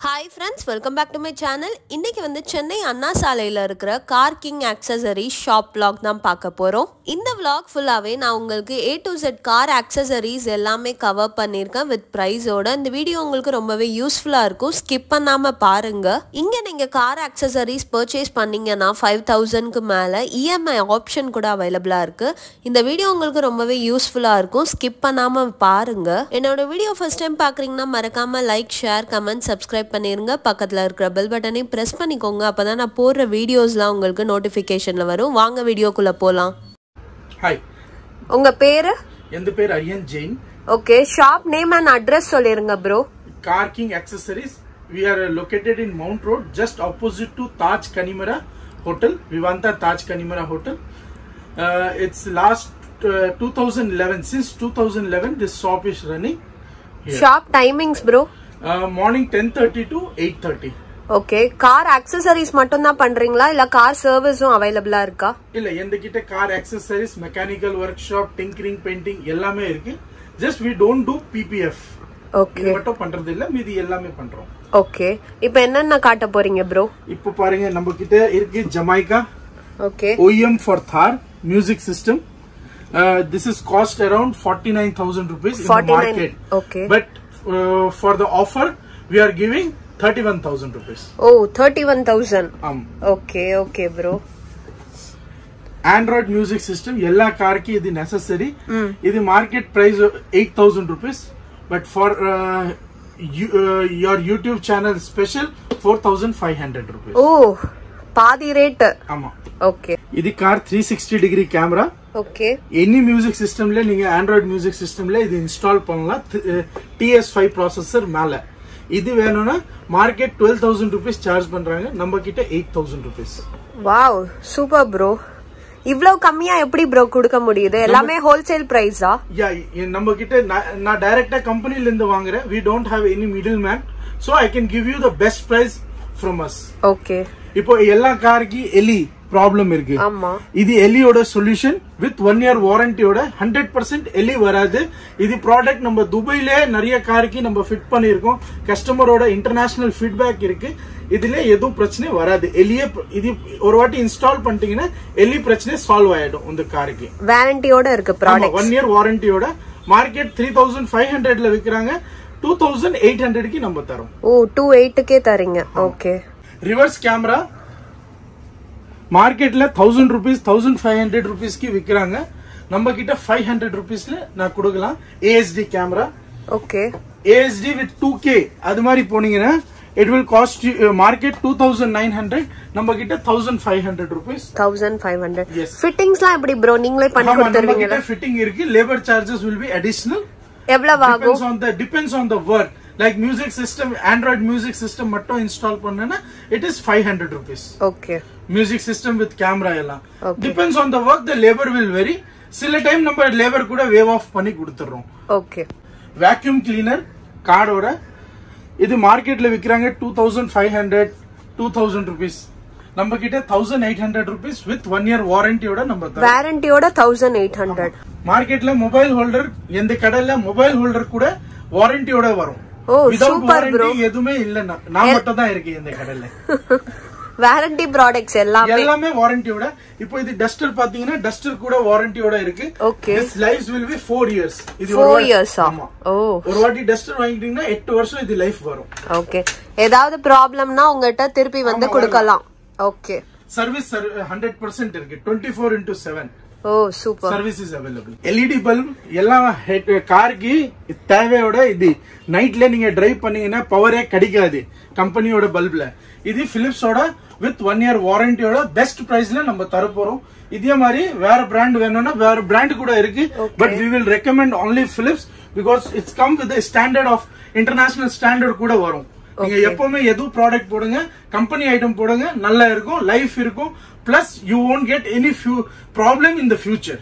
Hi friends, welcome back to my channel. இன்னைக்கு வந்து சென்னை அண்ணா சாலையில இருக்கிற car king accessories shop vlog தான் பார்க்க போறோம். இந்த vlog ஃபுல்லாவே நான் உங்களுக்கு A to Z car accessories எல்லாமே கவர் பண்ணிருக்கேன் வித் பிரைஸோட. இந்த வீடியோ உங்களுக்கு ரொம்பவே யூஸ்ஃபுல்லா இருக்கும். ஸ்கிப் பண்ணாம பாருங்க. இங்க நீங்க கார் ஆக்சஸரீஸ் பர்ச்சேஸ் பண்ணீங்கன்னா 5000க்கு மேல EMI ஆப்ஷன் கூட அவைலபிளா இருக்கு. இந்த வீடியோ உங்களுக்கு ரொம்பவே யூஸ்ஃபுல்லா இருக்கும். ஸ்கிப் பண்ணாம பாருங்க. என்னோட வீடியோ ஃபர்ஸ்ட் டைம் பார்க்கறீங்கன்னா மறக்காம லைக், ஷேர், கமெண்ட், சப்ஸ்கிரைப் பண்ணிருங்க. பக்கத்துல இருக்கிற பெல் பட்டனை பிரஸ் பண்ணிக்கோங்க. அப்பதான் நான் போடுற வீடியோஸ்லாம் உங்களுக்கு நோட்டிபிகேஷன்ல வரும். வாங்க வீடியோக்குள்ள போலாம். ஹாய், உங்க பேரு? என் பேர் Aryan Jain. Okay, shop name and address சொல்லிருங்க bro. Car king accessories. We are located in Mount Road, just opposite to Taj Kanimera Hotel, Vivanta Taj Kanimera Hotel. It's last 2011. Since 2011, this shop is running. Shop timings bro? Morning 10:30 to 8:30. Okay, car accessories மட்டும் தான் பண்றீங்களா இல்ல car சர்வீஸும் அவைலபிளா இருக்கா? இல்ல, என்கிட்ட car accessories, mechanical work shop, tinkering, painting எல்லாமே இருக்கு. Just we don't do PPF. Okay, இது மட்டும் பண்றது இல்ல, மீதி எல்லாமே பண்றோம். ஓகே, இப்போ என்னென்ன காட்ட போறீங்க ப்ரோ? இப்போ பாருங்க, நம்ம கிட்ட இருக்கு Jamaica. Okay, OEM for Thar music system. This is cost around 49,000 rupees in the market. Okay. But for the offer, we are giving 31,000 rupees. Oh, 31,000. Okay, okay bro. Android music system, எல்லா காருக்கு இது necessary. இது market price 8,000 rupees. But for your YouTube channel special, 4,500 rupees. Oh, பாதி rate. ஆமா. Okay, இது car 360 degree camera. Okay, any music சிஸ்டம்ல நீங்க Android music சிஸ்டம்ல இது இன்ஸ்டால் பண்ணலாம். TS5 ப்ராசஸர் மேல. இது வேணும்னா மார்க்கெட் 12,000 rupees சார்ஜ் பண்றாங்க, நம்ம கிட்ட 8,000 rupees. Wow, super bro. இவ்ளோ கம்மியா எப்படி ப்ரோ கொடுக்க முடியுது? எல்லாமே ஹோல்சேல் பிரைஸா? யா, நம்ம கிட்ட நான் டைரக்டா கம்பெனில இருந்து வாங்குறேன். we don't have any middleman, so I can give you the best price from us. Okay, இப்போ எல்லா காருக்கு எலி ப்ராப்ளம் இருக்கு. ஆமா, இது எலியோட சொல்யூஷன் வித் 1 year வாரண்டியோட 100% எலி வராது. இது ப்ராடக்ட் நம்ம துபாயில நிறைய காருக்கு நம்ம ஃபிட் பண்ணிருக்கோம். கஸ்டமரோட இன்டர்நேஷனல் ஃபீட்பேக் இருக்கு. இதுல எதுவும் பிரச்சனை வராது. எலியே இது ஒரு வாட்டி இன்ஸ்டால் பண்ணிட்டீங்கன்னா எலி பிரச்சனை சால்வ் ஆயிடும். இந்த காருக்கு வாரண்டியோட இருக்கு ப்ராடக்ட். 1 year வாரண்டியோட. மார்க்கெட் 3,500ல விக்கிறாங்க. 2,800க்கு நம்ம தரோம். ஓ, 28க்கே தரீங்க. ஓகே. ரிவர்ஸ் கேமரா மார்க்கெட்ல 1,000 rupees 1,500 rupeesக்கு விக்கிறாங்க. நம்ம கிட்ட 500 rupeesல நான் கொடுக்கலாம். ASD camera. Okay, ASD with 2K அது மாதிரி போனீங்கன்னா it will cost you market 2,900, நம்ம கிட்ட 1,500 rupees. 1,500. Yes. ஃபிட்டிங்ஸ்லாம் எப்படி ப்ரோ நீங்களே பண்ணி கொடுத்துருவீங்களா? நம்ம கிட்ட ஃபிட்டிங் இருக்கு. Labour charges will be additional. எவ்வளவு ஆகும்? Depends on the work. Like music system, Android music system மட்டும் இன்ஸ்டால் பண்ணனா it is 500 rupees. Okay. Music system with camera எல்லாம். Depends on the work, the labor will vary. சில time நம்ம labour கூட wave of பண்ணி கொடுத்துறோம். Okay. Vacuum cleaner கார்டோட இது மார்க்கெட்ல விக்கிறாங்க 2,500 2,000 rupees. நம்ம கிட்ட 1,800 rupees with 1 year வாரண்டியோட நம்ம தரோம். வாரண்டியோட 1,800. மார்க்கெட்ல மொபைல் ஹோல்டர் எந்த கடையில மொபைல் ஹோல்டர் கூட வாரண்டியோட வரும். ஓ, சூப்பர் ப்ரோ. எதுமே இல்ல, நான் மட்டும் தான் இருக்கேன் இந்த கடையில. வாரண்டி ப்ராடக்ட்ஸ் எல்லாமே வாரண்டியோட. இப்போ இது டஸ்டர் பாத்தீங்கன்னா டஸ்டர் கூட வாரண்டியோட இருக்கு. Okay. This life will be 4 years. இது 4 years. ஓ, ஒரு வாட்டி டஸ்டர் வாங்கிட்டீங்கன்னா 8 வருஷம் இது லைஃப் வரும். ஓகே. ஏதாவது ப்ராப்ளம்னா உங்ககிட்ட திருப்பி வந்து கொடுக்கலாம். ஓகே. சர்வீஸ் 100% இருக்கு. 24/7. Oh, super. Service is available. LED bulb எல்லாம் காருக்கு தேவையோட. இது நைட்ல நீங்க டிரைவ் பண்ணீங்கன்னா பவரே கிடைக்காது கம்பெனியோட பல்ப்ல. இது பிலிப்ஸோட வித் 1 year வாரண்டியோட பெஸ்ட் பிரைஸ்ல நம்ம தர போறோம். இதே மாதிரி வேற பிராண்ட் வேணும்னா வேற பிராண்ட் கூட இருக்கு. But we will recommend only Philips because it's come with the standard of international standard கூட வரும். நீங்க எப்பவுமே எது ப்ராடக்ட் போடுங்க, கம்பெனி ஐட்டம் போடுங்க, நல்லா இருக்கும், லைஃப் இருக்கும். Plus you won't get any problem in the future.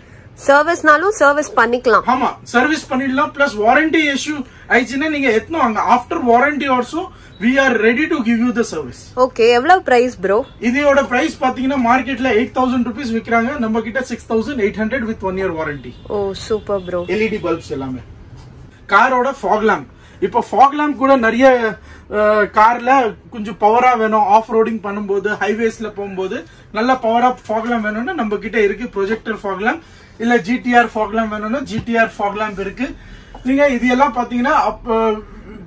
சர்வீஸ்னாலும் சர்வீஸ் பண்ணிக்கலாம். ஆமா, சர்வீஸ் பண்ணிடலாம். பிளஸ் வாரண்டி இஷ்யூ ஆயிடுச்சுன்னா நீங்க எத்தனோ அங்க after warranty also we are ready to give you the service. Okay, எவ்வளவு பிரைஸ் ப்ரோ? இதோட பிரைஸ் பாத்தீங்கன்னா மார்க்கெட்ல 8,000 rupees விக்கிறாங்க, நம்ம கிட்ட 6,800 with 1 year warranty. Oh, super bro. LED bulbs எல்லாமே. காரோட fog lamp இப்போ fog lamp கூட நிறைய கார்ல கொஞ்சம் பவரா வேணும், ஆஃப் ரோடிங் பண்ணும்போது ஹைவேஸ்ல போகும்போது நல்ல பவரா fog lamp வேணும்னா நம்ம கிட்ட இருக்கு ப்ரொஜெக்டர் fog lamp. இல்ல GTR fog lamp வேணும்னா GTR fog lamp இருக்கு. நீங்க இது எல்லாம் பாத்தீங்கன்னா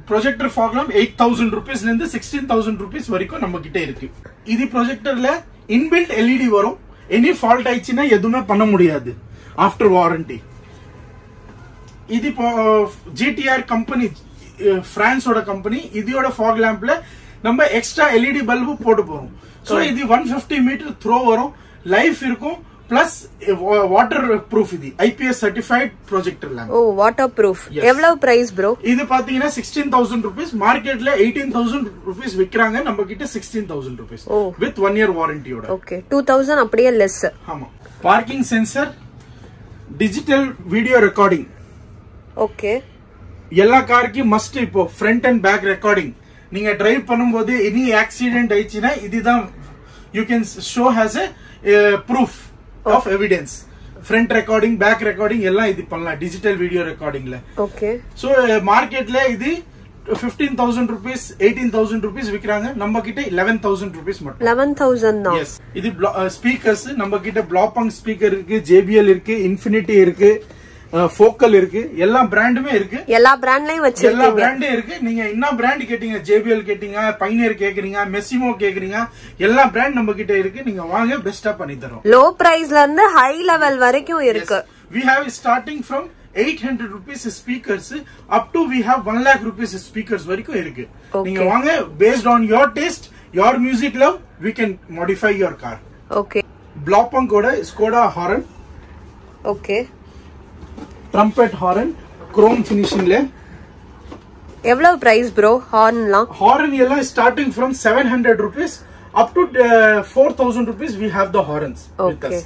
ப்ரொஜெக்டர் fog lamp 8,000 rupees ல இருந்து 16,000 rupees வரைக்கும் நம்ம கிட்ட இருக்கு. இது ப்ரொஜெக்டர்ல இன்பில்ட் LED வரும். எனி ஃபால்ட் ஆயிடுச்சுன்னா எதுவுமே பண்ண முடியாது ஆஃப்டர் வாரண்டி. இது GTR கம்பெனி, பிரான்ஸோட கம்பெனி. இதோட fog lampல நம்ம எக்ஸ்ட்ரா LED பல்பு போட்டு போறோம். சோ இது 150 மீட்டர் த்ரோ வரும், லைஃப் இருக்கும், பிளஸ் வாட்டர் ப்ரூஃப். இது IPS சர்டிஃபைட் ப்ரொஜெக்டர் லேம்ப். ஓ, வாட்டர் ப்ரூஃப். எவ்வளவு பிரைஸ் ப்ரோ? இது பாத்தீங்கன்னா 16,000 rupees. மார்க்கெட்ல 18,000 rupees விக்கிறாங்க, நம்ம கிட்ட 16,000 rupees வித் 1 year வாரண்டியோட. ஓகே, 2,000 அப்படியே லெஸ். ஆமா. Parking sensor, digital video recording. Okay, எல்லா காருக்கு மஸ்ட். இப்போ ஃப்ரண்ட் அண்ட் பேக் ரெக்கார்டிங். நீங்க டிரைவ் பண்ணும்போது எனி ஆக்சிடென்ட் ஆயிடுச்சுன்னா இதுதான் you can show has a proof of evidence. Front recording, back recording எல்லாம் இது பண்ணலாம் டிஜிட்டல் வீடியோ ரெக்கார்டிங்ல. ஓகே. சோ மார்க்கெட்ல இது 15,000 rupees 18,000 rupees விக்கிறாங்க, நம்ம கிட்ட 11,000 rupees மட்டும். 11,000 தான். எஸ். இது ஸ்பீக்கர்ஸ், நம்ம கிட்ட ப்ளாபங் ஸ்பீக்கர் இருக்கு, JBL இருக்கு, இன்ஃபினிட்டி இருக்கு, ஃபோக்கல் இருக்கு, எல்லா பிராண்டுமே இருக்கு. எல்லா பிராண்ட்லயும் வச்சிருக்கீங்க. எல்லா பிராண்டும் இருக்கு. நீங்க என்ன பிராண்ட் கேட்டீங்க, JBL கேட்டீங்க, பைனியர் கேக்குறீங்க, மெசிமோ கேக்குறீங்க, எல்லா பிராண்ட் நம்ம கிட்ட இருக்கு. நீங்க வாங்க, பெஸ்டா பண்ணி தரோம். லோ பிரைஸ்ல இருந்து ஹை லெவல் வரைக்கும் இருக்கு. We have starting from 800 rupees speakers up to we have 1 lakh rupees speakers வரைக்கும் இருக்கு. நீங்க வாங்க, based on your taste, your music love, we can modify your car. Okay. ப்ளாபங் கூட Skoda horn. Okay. Trumpet horn, chrome ஃபினிஷிங்ல. எவ்வளவு price bro ஹார்ன்லாம்? Horn எல்லாம் starting from 700 rupees up to 4,000 rupees we have the horns with us.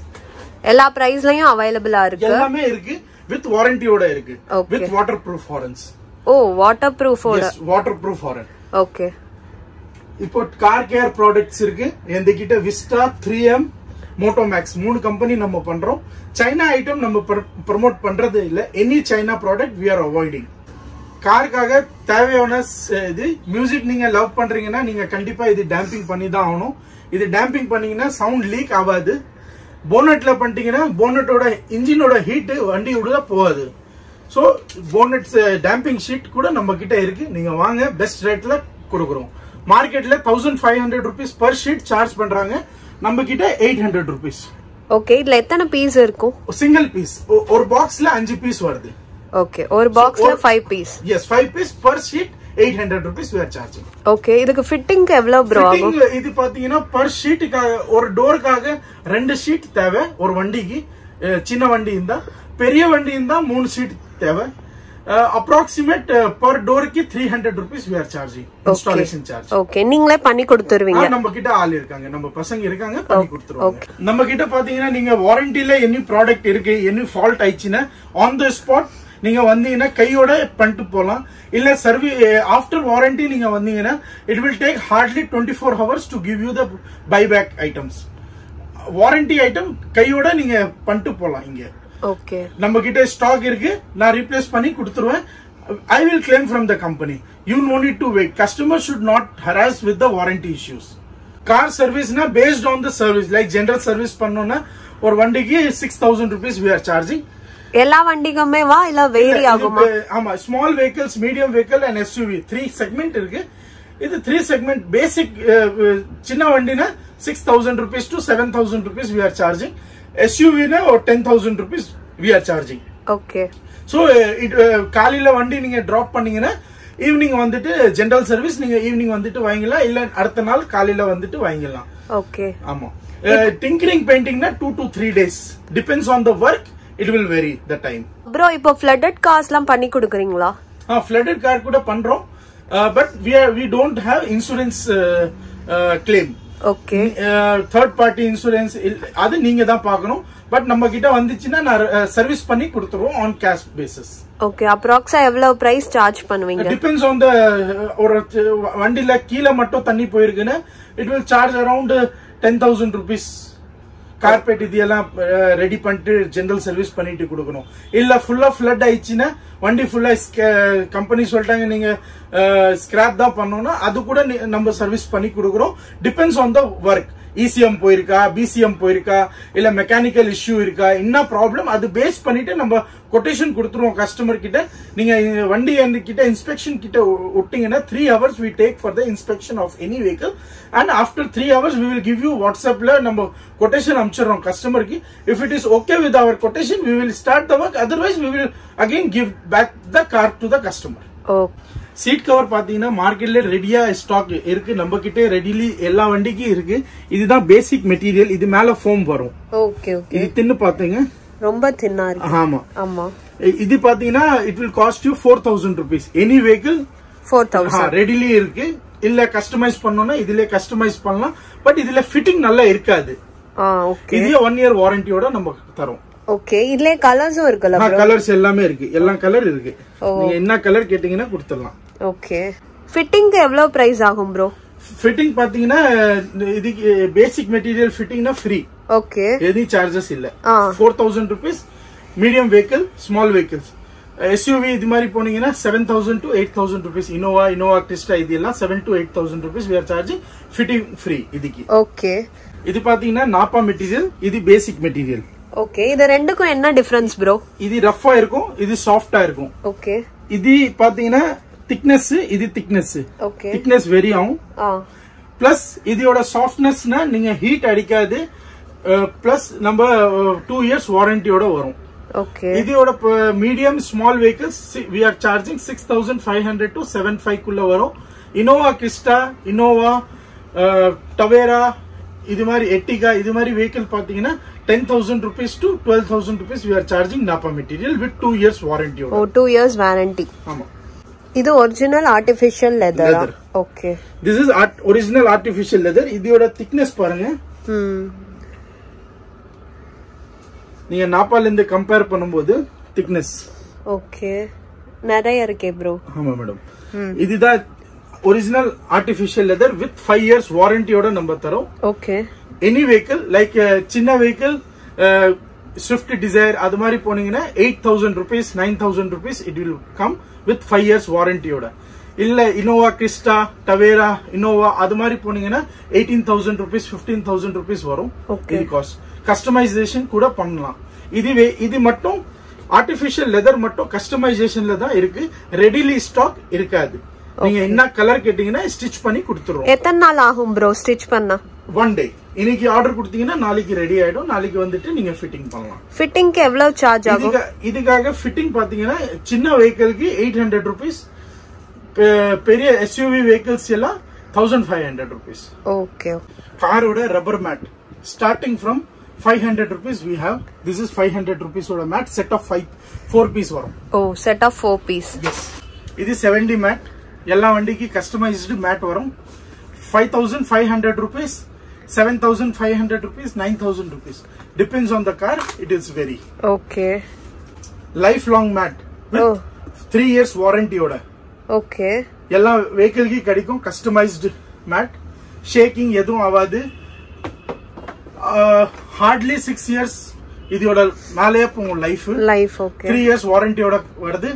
எல்லா பிரைஸ்லயும் அவைலபிளா இருக்கு. எல்லாமே இருக்கு, வித் வாரண்டியோட இருக்கு, with waterproof horns. Oh, water ப்ரூஃபோட. Yes, waterproof horn. Okay. இப்போ கார் கேர் ப்ராடக்ட்ஸ் இருக்கு எந்த கிட்ட. விஸ்டா, 3M, மோட்டோமேக்ஸ், 3 கம்பெனி நம்ம பண்றோம். சைனா ஐட்டம் நம்ம ப்ரமோட் பண்றது இல்ல. Any China product we are avoiding. காருக்காக தேவையான இது மியூசிக் நீங்க லவ் பண்றீங்கன்னா நீங்க கண்டிப்பா இது டேம்பிங் பண்ணி தான் ஆகணும். இது டேம்பிங் பண்ணீங்கன்னா சவுண்ட் லீக் ஆகாது. போனட்ல பண்ணிட்டீங்கன்னா போனட்டோட இன்ஜினோட ஹீட் வண்டி உள்ள போகாது. சோ போனட் டேம்பிங் ஷீட் கூட நம்ம கிட்ட இருக்கு. நீங்க வாங்க, பெஸ்ட் ரேட்ல கொடுக்குறோம். மார்க்கெட்ல 1,500 rupees per ஷீட் சார்ஜ் பண்றாங்க, நம்ம கிட்ட 800 rupees. ஓகே. இதுல எத்தனை பீஸ் இருக்கும்? Single piece. ஒரு பாக்ஸ்ல 5 பீஸ் வருது. ஓகே, ஒரு பாக்ஸ்ல 5 piece. Yes, 5 piece per sheet 800 rupees we are charging. Okay. இதுக்கு ஃபிட்டிங்க்கு எவ்வளவு ப்ரோ ஆகும்? இது பாத்தீங்கன்னா per sheetக்காக ஒரு டோர்க்காக 2 ஷீட் தேவை ஒரு வண்டிக்கு. சின்ன வண்டி இருந்தா, பெரிய வண்டி இருந்தா 3 ஷீட் தேவை. Approximate per டோருக்கு 300 rupees we are charging installation charge. Okay. நீங்களே பண்ணி கொடுத்துருவீங்க? நம்ம கிட்ட ஆள் இருக்காங்க, நம்ம பசங்க இருக்காங்க, பண்ணி கொடுத்துருவாங்க. நம்ம கிட்ட பாத்தீங்கன்னா நீங்க வாரண்டில எனி ப்ராடக்ட் இருக்கு, எனி ஃபால்ட் ஆயிடுச்சுன்னா ஆன் தி ஸ்பாட் நீங்க வந்தீங்கன்னா கையோட பண்ணிட்டு போலாம். இல்ல ஆஃப்டர் வாரண்டி நீங்க வந்தீங்கன்னா it will take hardly 24 hours to give you the buyback items. Warranty item கையோட நீங்க பண்ணிட்டு போலாம் இங்க. ஓகே. நம்ம கிட்ட ஸ்டாக் இருக்கு, நான் ரீப்ளேஸ் பண்ணி கொடுத்துருவேன். I will claim from the company. You no need to wait. Customer should not harass with the warranty issues. Car service na based on the service, like general service பண்ணோம்னா ஒரு வண்டிக்கு 6,000 rupees we are charging. எல்லா வண்டிக்குமே வா இல்ல vary ஆகுமா? ஆமா, small vehicles, medium vehicle and SUV 3 segment இருக்கு. இது 3 செக்மெண்ட். பேசிக் சின்ன வண்டினா 6,000 rupees to 7,000 rupees we are charging. SUV na or 10,000 rupees we are charging. Okay. So காலையில வண்டி நீங்க டிராப் பண்ணீங்கன்னா ஈவினிங் வந்துட்டு ஜெனரல் சர்வீஸ் நீங்க ஈவினிங் வந்துட்டு வாங்கிடலாம், இல்ல அடுத்த நாள் காலையில வந்துட்டு வாங்கிடலாம். ஓகே. ஆமா. டிங்கரிங் பெயிண்டிங்னா 2 to 3 days depends on the work, it will vary the time. Bro, இப்போ flooded cars-லாம் பண்ணி கொடுக்குறீங்களா? flooded car கூட பண்றோம், but we don't have insurance claim. Okay. Third party insurance அது நீங்க தான் பார்க்கணும். பட் நம்ம கிட்ட வந்துச்சுன்னா நான் சர்வீஸ் பண்ணி கொடுத்துருவோம் on cash basis. Okay. Approx எவ்வளவு பிரைஸ் சார்ஜ் பண்ணுவீங்க? டிபெண்ட்ஸ் ஆன் த ஒரு வண்டில கீழே மட்டும் தண்ணி போயிருக்குன்னா it will charge around 10,000 rupees. Carpet இதெல்லாம் ரெடி பண்ணிட்டு ஜெனரல் சர்வீஸ் பண்ணிட்டு கொடுக்கணும். இல்ல ஃபுல்லா ஃபிளட் ஆயிடுச்சுன்னா வண்டி ஃபுல்லா கம்பெனி சொல்லிட்டாங்க நீங்க ஸ்கிராப் தான் பண்ணணும்னா அது கூட நம்ம சர்வீஸ் பண்ணி கொடுக்குறோம். Depends on the work. ECM போயிருக்கா, BCM போயிருக்கா, இல்ல மெக்கானிக்கல் இஷ்யூ இருக்கா, என்ன ப்ராப்ளம் அது பேஸ் பண்ணிட்டு நம்ம கொட்டேஷன் கொடுத்துருவோம் கஸ்டமர் கிட்ட. நீங்க வண்டி கிட்ட இன்ஸ்பெக்ஷன் கிட்ட விட்டீங்கன்னா 3 hours we take for the inspection of any vehicle and after 3 hours we will give you WhatsAppல நம்ம கொட்டேஷன் அனுப்பிச்சிடுறோம் கஸ்டமருக்கு. If it is okay with our quotation we will start the work, otherwise we will again give back the car to the customer. Seat cover பாத்தீங்கன்னா மார்க்கெட்ல ரெடியா stock இருக்கு, நம்ம கிட்ட readily எல்லா வண்டிக்கும் இருக்கு. இதுதான் பேசிக் மெட்டீரியல். இது மேல ஃபோம் வரும். Okay okay. இது தின்னு பாத்தீங்க ரொம்ப தின்னா இருக்கு. ஆமா ஆமா. இது பாத்தீங்கன்னா it will cost you 4000 rupees. Any vehicle 4000 readily இருக்கு. இல்ல கஸ்டமைஸ் பண்ணனும்னா இதுல கஸ்டமைஸ் பண்ணலாம். பட் இதுல ஃபிட்டிங் நல்லா இருக்காது. ஓகே. இது 1 year வாரண்டியோட நம்ம தரோம். ஓகே. இதுல கலர்ஸும் இருக்குல bro? கலர்ஸ் எல்லாமே இருக்கு. எல்லா கலர் இருக்கு. நீங்க என்ன கலர் கேட்டிங்கனா கொடுத்துடலாம். ஓகே. ஃபிட்டிங்க்கு எவ்வளவு பிரைஸ் ஆகும் bro? ஃபிட்டிங் பாத்தீங்கன்னா இது பேசிக் மெட்டீரியல் ஃபிட்டிங்னா ஃப்ரீ. ஓகே. எனி சார்जेस இல்ல. 4000 rupees medium vehicle, small vehicles. SUV இது மாதிரி போனீங்கன்னா 7000 to 8000 rupees. Innova Crista இதெல்லாம் 7 to 8000 rupees we are charging. Fitting free இதுக்கு. ஓகே. இது பாத்தீங்கன்னா நாப்பா மெட்டீரியல், இது பேசிக் மெட்டீரியல். ஓகே. இது ரெண்டுக்கும் என்ன டிஃபரன்ஸ் bro? இது ரஃப்பா இருக்கும், இது சாஃப்ட்டா இருக்கும். ஓகே. இது பாத்தீங்கன்னா திக்னஸ், இது திக்னஸ். ஓகே. திக்னஸ் வெரி ஆகும். பிளஸ் இதோட சாஃப்ட்னஸ்னா நீங்க ஹீட் அடிக்காது. பிளஸ் நம்ம 2 years வாரண்டியோட வரும். ஓகே. இதோட medium small vehicles we are charging 6500 to 75 குள்ள வரும். Innova Crista, Innova Tavera இது மாதிரி எட்டிகா இது மாதிரி வெஹிக்கிள் பாத்தீங்கன்னா 10,000 rupees to 12,000 rupees we are charging Napa material with 2 years warranty. Oh, 2 years warranty. ஆமா. இது original artificial leather. Okay. This is original artificial leather. இதோட thickness பாருங்க. நீங்க நாப்பால இருந்து கம்பேர் பண்ணும்போது thickness. ஓகே. நிறைய இருக்கே bro. ஆமா மேடம். இதுதான் original artificial leather with 5 years வாரண்டியோட நம்ம தரோம். ஓகே. எனி வெஹிக்கிள் லைக் சின்ன வெஹிக்கிள் ஸ்விஃப்ட் டிசைர் அது மாதிரி போனீங்கன்னா 8000 rupees 9000 rupees it will come with 5 years வாரண்டியோட. இல்ல Innova Crista, Tavera, Innova அது மாதிரி போனீங்கன்னா 18,000 rupees 15,000 rupees வரும். இது காஸ்ட். கஸ்டமைசேஷன் கூட பண்ணலாம். இது மட்டும் ஆர்ட்டிஃபிஷியல் லெதர் மட்டும் கஸ்டமைசேஷன்ல தான் இருக்கு. ரெடிலி ஸ்டாக் இருக்காது. நீங்க என்ன கலர் கேட்டீங்கன்னா ஸ்டிச் பண்ணி கொடுத்துறோம். எத்தனை நாள் ஆகும் bro ஸ்டிச் பண்ணா? 1 day. இன்னைக்கு ஆர்டர் கொடுத்தீங்கன்னா நாளைக்கு ரெடி ஆயிடும். நாளைக்கு வந்துட்டு நீங்க ஃபிட்டிங் பண்ணலாம். ஃபிட்டிங்க்கு எவ்வளவு சார்ஜ் ஆகும்? இதுக்காக ஃபிட்டிங் பாத்தீங்கன்னா சின்ன வெஹிக்கிள்க்கு 800 rupees, பெரிய SUV வெஹிக்கிள்ஸ் எல்லாம் 1500 rupees. ஓகே. காரோட rubber mat starting from 500 rupees we have. This is 500 rupees ஓட மேட். செட் ஆஃப் 4 piece வரும். Oh, set of 4 piece. Yes. இது 70 மேட். எல்லா வண்டிக்கு கஸ்டமைஸ்டு மேட் வரும். 5500 rupees, 7500 rupees, 9000 rupees. Depends on the car. It is vary. Okay. Lifelong mat with 3 years warranty oda. Okay. எல்லா வெஹிக்கிள்க்கு கிடைக்கும் customised mat. Shaking எதுவும் ஆகாது. Hartley 6 years இதோட மேலே போகும் லைஃப். ஓகே. 3 years வாரண்டியோட வருது.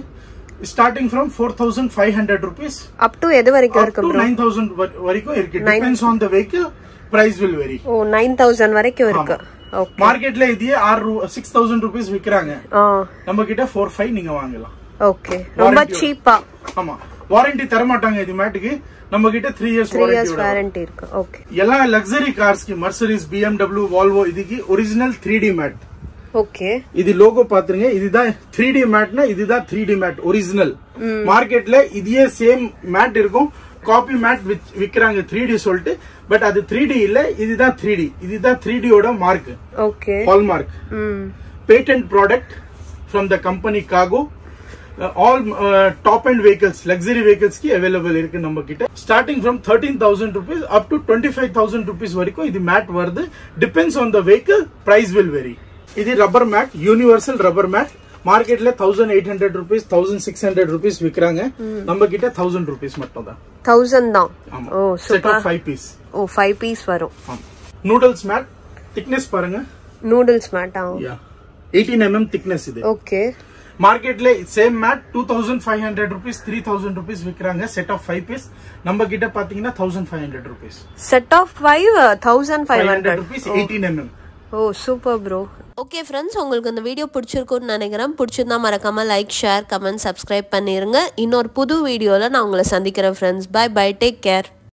Starting from 4,500 rupees up to எது வரைக்கும் இருக்கு bro? 9,000 வரைக்கும் இருக்கு. Depends on the vehicle, price will vary. ஓ, 9,000 வரைக்கும் இருக்கு. ஓகே. மார்க்கெட்ல இதே 6,000 rupees விக்கறாங்க. நம்ம கிட்ட 4,500 நீங்க வாங்கலாம். ஓகே. ரொம்ப சீப்பா. ஆமா. வாரண்டி தர மாட்டாங்க இது மேட்டுக்கு. நம்ம கிட்ட 3 years வாரண்டி இருக்கு. ஓகே. எல்லா லக்ஸரி கார்ஸ்க்கு Mercedes, BMW, Volvo இதுக்கு ஒரிஜினல் 3D மேட். ஓகே. இது லோகோ பாத்துருங்க. இதுதான் 3D மேட்னா இதுதான் 3D மேட் ஒரிஜினல். மார்க்கெட்ல இதே சேம் மேட் இருக்கும். காப்பி மேட் விக்கிறாங்க 3D சொல்லிட்டு. பட் அது 3D இல்ல, இதுதான் 3D. இதுதான் 3D ஓட mark. Okay. Hallmark. Patent product from the company காகோ. All top and vehicles luxury வெஹிக்கிள்ஸ்க்கு அவைலபிள் இருக்கு நம்ம கிட்ட. Starting from 13,000 rupees up to 25,000 rupees வரைக்கும் இது மேட் வருது. Depends on the vehicle, price will vary. இது rubber mat, universal rubber mat. மார்க்கெட்ல 1800 rupees 1600 rupees விக்கிறாங்க. நம்ம கிட்ட 1000 rupees மட்டும் தான். 1000 தான். Oh, set of 5 piece. Oh, 5 piece வரும். Noodles mat. திக்னஸ் பாருங்க. நூடுல்ஸ் மேட்டா? யா 18 mm thickness இது. ஓகே. மார்க்கெட்ல சேம் மேட் 2500 rupees 3000 rupees விக்கிறாங்க. Set of 5 piece. நம்ம கிட்ட பாத்தீங்கன்னா 1500 rupees. Set of 5 1500 rupees 18 mm. Oh super bro. Okay friends, உங்களுக்கு இந்த வீடியோ பிடிச்சிருக்கும்னு நினைக்கிறேன். பிடிச்சிருந்தா மறக்காம லைக், ஷேர், கமெண்ட், சப்ஸ்கிரைப் பண்ணிருங்க. இன்னொரு புது வீடியோல நான் உங்களை சந்திக்கிறேன் friends. Bye bye, take care.